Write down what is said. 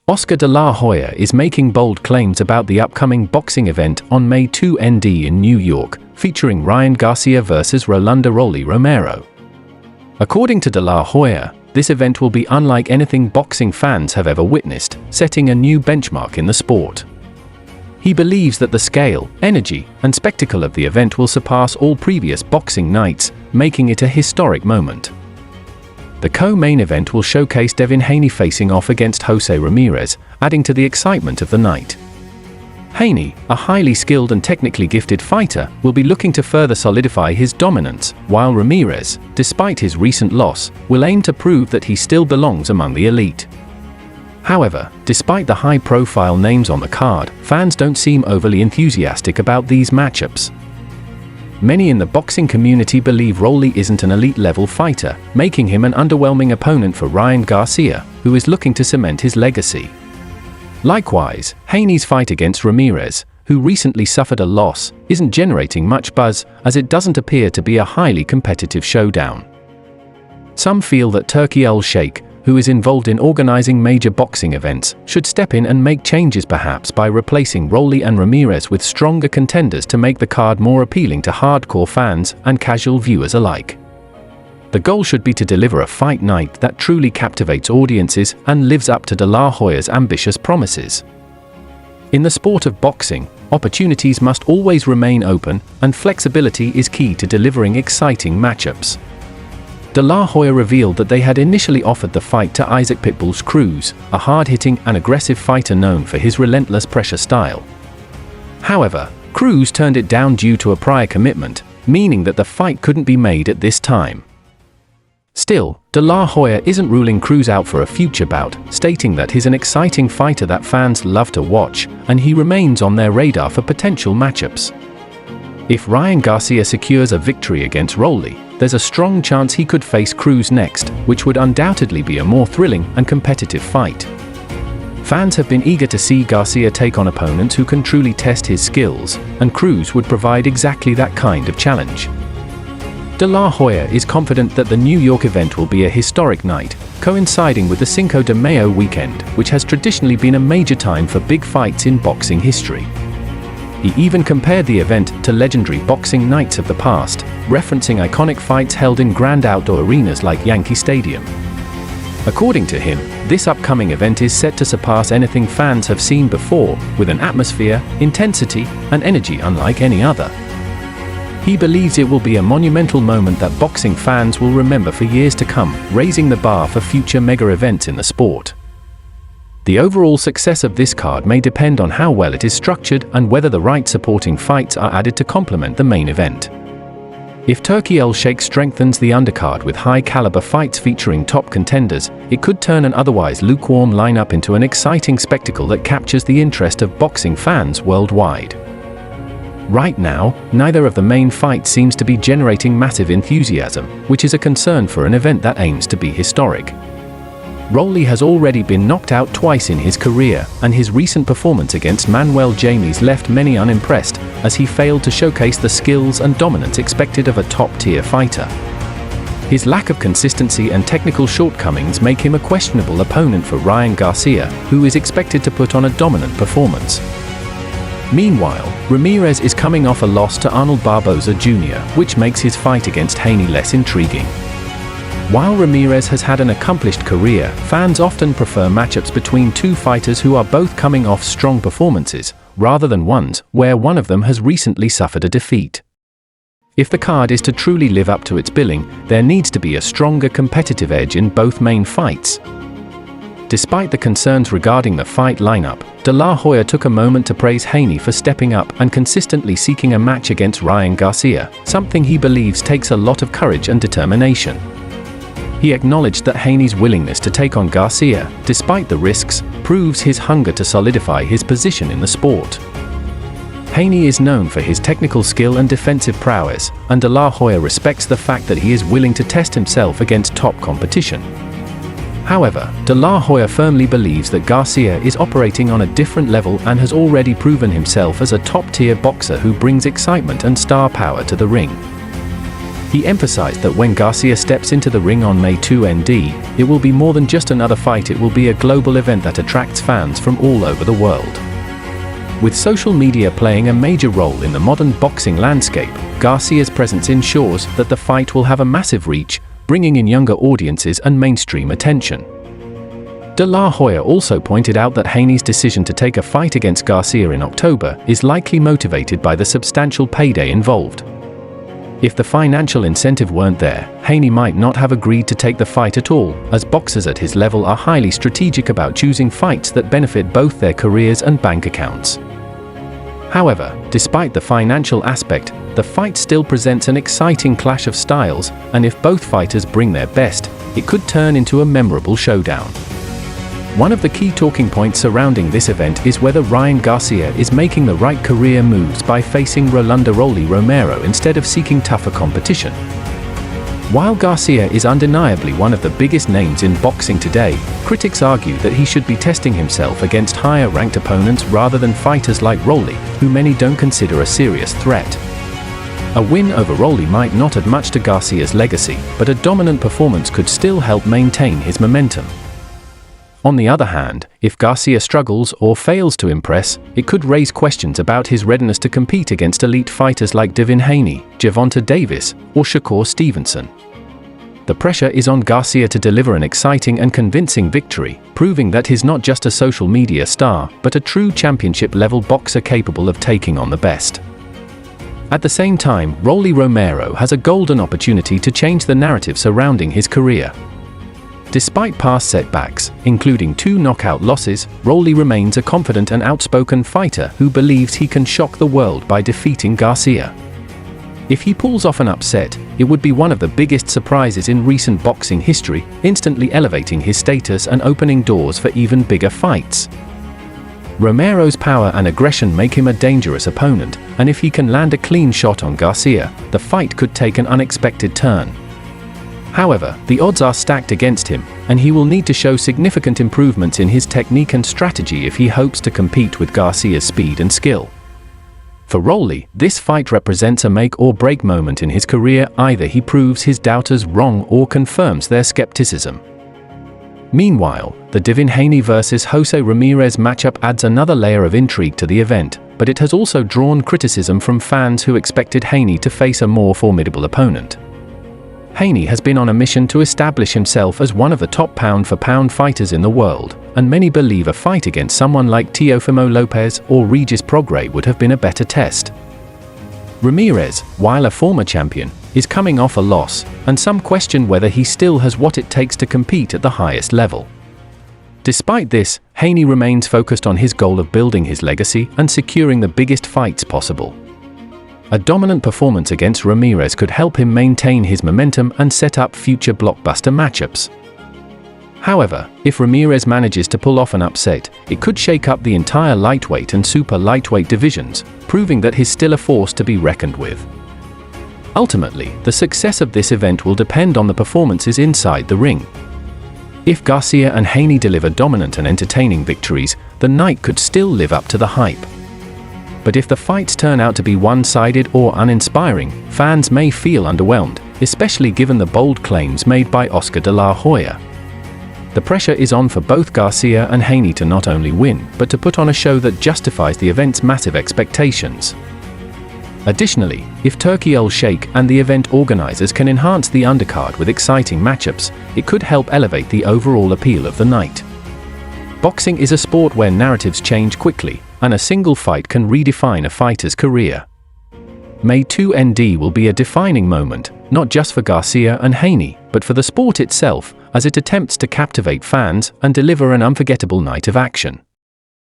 Oscar de la Hoya is making bold claims about the upcoming boxing event on May 2 ND in New York, featuring Ryan Garcia vs Rolando Romero. According to de la Hoya, this event will be unlike anything boxing fans have ever witnessed, setting a new benchmark in the sport. He believes that the scale, energy, and spectacle of the event will surpass all previous boxing nights, making it a historic moment. The co-main event will showcase Devin Haney facing off against Jose Ramirez, adding to the excitement of the night. Haney, a highly skilled and technically gifted fighter, will be looking to further solidify his dominance, while Ramirez, despite his recent loss, will aim to prove that he still belongs among the elite. However, despite the high-profile names on the card, fans don't seem overly enthusiastic about these matchups. Many in the boxing community believe Rolly isn't an elite-level fighter, making him an underwhelming opponent for Ryan Garcia, who is looking to cement his legacy. Likewise, Haney's fight against Ramirez, who recently suffered a loss, isn't generating much buzz, as it doesn't appear to be a highly competitive showdown. Some feel that Turki Al-Sheikh, who is involved in organizing major boxing events, should step in and make changes, perhaps by replacing Rolly and Ramirez with stronger contenders to make the card more appealing to hardcore fans and casual viewers alike. The goal should be to deliver a fight night that truly captivates audiences and lives up to de la Hoya's ambitious promises. In the sport of boxing, opportunities must always remain open, and flexibility is key to delivering exciting matchups. De la Hoya revealed that they had initially offered the fight to Isaac "Pitbull" Cruz, a hard-hitting and aggressive fighter known for his relentless pressure style. However, Cruz turned it down due to a prior commitment, meaning that the fight couldn't be made at this time. Still, de la Hoya isn't ruling Cruz out for a future bout, stating that he's an exciting fighter that fans love to watch, and he remains on their radar for potential matchups. If Ryan Garcia secures a victory against Rolly, there's a strong chance he could face Cruz next, which would undoubtedly be a more thrilling and competitive fight. Fans have been eager to see Garcia take on opponents who can truly test his skills, and Cruz would provide exactly that kind of challenge. De la Hoya is confident that the New York event will be a historic night, coinciding with the Cinco de Mayo weekend, which has traditionally been a major time for big fights in boxing history. He even compared the event to legendary boxing nights of the past, referencing iconic fights held in grand outdoor arenas like Yankee Stadium. According to him, this upcoming event is set to surpass anything fans have seen before, with an atmosphere, intensity, and energy unlike any other. He believes it will be a monumental moment that boxing fans will remember for years to come, raising the bar for future mega events in the sport. The overall success of this card may depend on how well it is structured and whether the right supporting fights are added to complement the main event. If Turki Al-Sheikh strengthens the undercard with high-caliber fights featuring top contenders, it could turn an otherwise lukewarm lineup into an exciting spectacle that captures the interest of boxing fans worldwide. Right now, neither of the main fights seems to be generating massive enthusiasm, which is a concern for an event that aims to be historic. Rolly has already been knocked out twice in his career, and his recent performance against Manuel James left many unimpressed, as he failed to showcase the skills and dominance expected of a top-tier fighter. His lack of consistency and technical shortcomings make him a questionable opponent for Ryan Garcia, who is expected to put on a dominant performance. Meanwhile, Ramirez is coming off a loss to Arnold Barboza Jr., which makes his fight against Haney less intriguing. While Ramirez has had an accomplished career, fans often prefer matchups between two fighters who are both coming off strong performances, rather than ones where one of them has recently suffered a defeat. If the card is to truly live up to its billing, there needs to be a stronger competitive edge in both main fights. Despite the concerns regarding the fight lineup, de la Hoya took a moment to praise Haney for stepping up and consistently seeking a match against Ryan Garcia, something he believes takes a lot of courage and determination. He acknowledged that Haney's willingness to take on Garcia, despite the risks, proves his hunger to solidify his position in the sport. Haney is known for his technical skill and defensive prowess, and de la Hoya respects the fact that he is willing to test himself against top competition. However, de la Hoya firmly believes that Garcia is operating on a different level and has already proven himself as a top-tier boxer who brings excitement and star power to the ring. He emphasized that when Garcia steps into the ring on May 2 ND, it will be more than just another fight, it will be a global event that attracts fans from all over the world. With social media playing a major role in the modern boxing landscape, Garcia's presence ensures that the fight will have a massive reach, bringing in younger audiences and mainstream attention. De La Hoya also pointed out that Haney's decision to take a fight against Garcia in October is likely motivated by the substantial payday involved. If the financial incentive weren't there, Haney might not have agreed to take the fight at all, as boxers at his level are highly strategic about choosing fights that benefit both their careers and bank accounts. However, despite the financial aspect, the fight still presents an exciting clash of styles, and if both fighters bring their best, it could turn into a memorable showdown. One of the key talking points surrounding this event is whether Ryan Garcia is making the right career moves by facing Romero instead of seeking tougher competition. While Garcia is undeniably one of the biggest names in boxing today, critics argue that he should be testing himself against higher-ranked opponents rather than fighters like Rolly, who many don't consider a serious threat. A win over Rolly might not add much to Garcia's legacy, but a dominant performance could still help maintain his momentum. On the other hand, if Garcia struggles or fails to impress, it could raise questions about his readiness to compete against elite fighters like Devin Haney, Gervonta Davis, or Shakur Stevenson. The pressure is on Garcia to deliver an exciting and convincing victory, proving that he's not just a social media star, but a true championship-level boxer capable of taking on the best. At the same time, Rolly Romero has a golden opportunity to change the narrative surrounding his career. Despite past setbacks, including 2 knockout losses, Rolly remains a confident and outspoken fighter who believes he can shock the world by defeating Garcia. If he pulls off an upset, it would be one of the biggest surprises in recent boxing history, instantly elevating his status and opening doors for even bigger fights. Romero's power and aggression make him a dangerous opponent, and if he can land a clean shot on Garcia, the fight could take an unexpected turn. However, the odds are stacked against him, and he will need to show significant improvements in his technique and strategy if he hopes to compete with Garcia's speed and skill. For Rolly, this fight represents a make-or-break moment in his career. Either he proves his doubters wrong or confirms their skepticism. Meanwhile, the Devin Haney vs. Jose Ramirez matchup adds another layer of intrigue to the event, but it has also drawn criticism from fans who expected Haney to face a more formidable opponent. Haney has been on a mission to establish himself as one of the top pound-for-pound fighters in the world, and many believe a fight against someone like Teofimo Lopez or Regis Prograis would have been a better test. Ramirez, while a former champion, is coming off a loss, and some question whether he still has what it takes to compete at the highest level. Despite this, Haney remains focused on his goal of building his legacy and securing the biggest fights possible. A dominant performance against Ramirez could help him maintain his momentum and set up future blockbuster matchups. However, if Ramirez manages to pull off an upset, it could shake up the entire lightweight and super lightweight divisions, proving that he's still a force to be reckoned with. Ultimately, the success of this event will depend on the performances inside the ring. If Garcia and Haney deliver dominant and entertaining victories, the night could still live up to the hype. But if the fights turn out to be one-sided or uninspiring, fans may feel underwhelmed, especially given the bold claims made by Oscar de la Hoya. The pressure is on for both Garcia and Haney to not only win, but to put on a show that justifies the event's massive expectations. Additionally, if Turki Sheikh and the event organizers can enhance the undercard with exciting matchups, it could help elevate the overall appeal of the night. Boxing is a sport where narratives change quickly, and a single fight can redefine a fighter's career. May 2 ND will be a defining moment, not just for Garcia and Haney, but for the sport itself, as it attempts to captivate fans and deliver an unforgettable night of action.